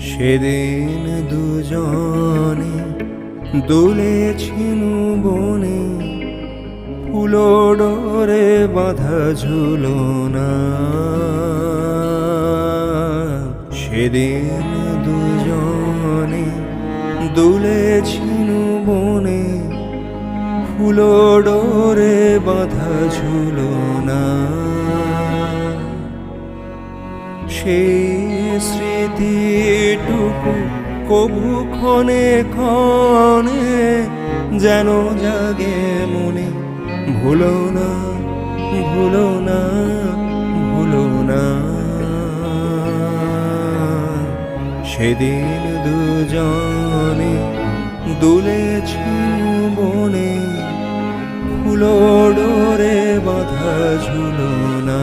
সেদিন দুজনে দুলেছিনু বনে, ফুলো ডোরে বাঁধা ঝুলনা। সেদিন দুজনে দুলেছিনু বনে, ফুলো ডোরে বাঁধা ঝুলনা। সেই স্মৃতিটুকু কবু ক্ষণে ক্ষণে যেন জাগে মনে। ভুলো না, ভুলো না, ভুলো না। সেদিন দুজনে দুলেছিনু বনে, ফুলো ডোরে বাঁধা ঝুলনা।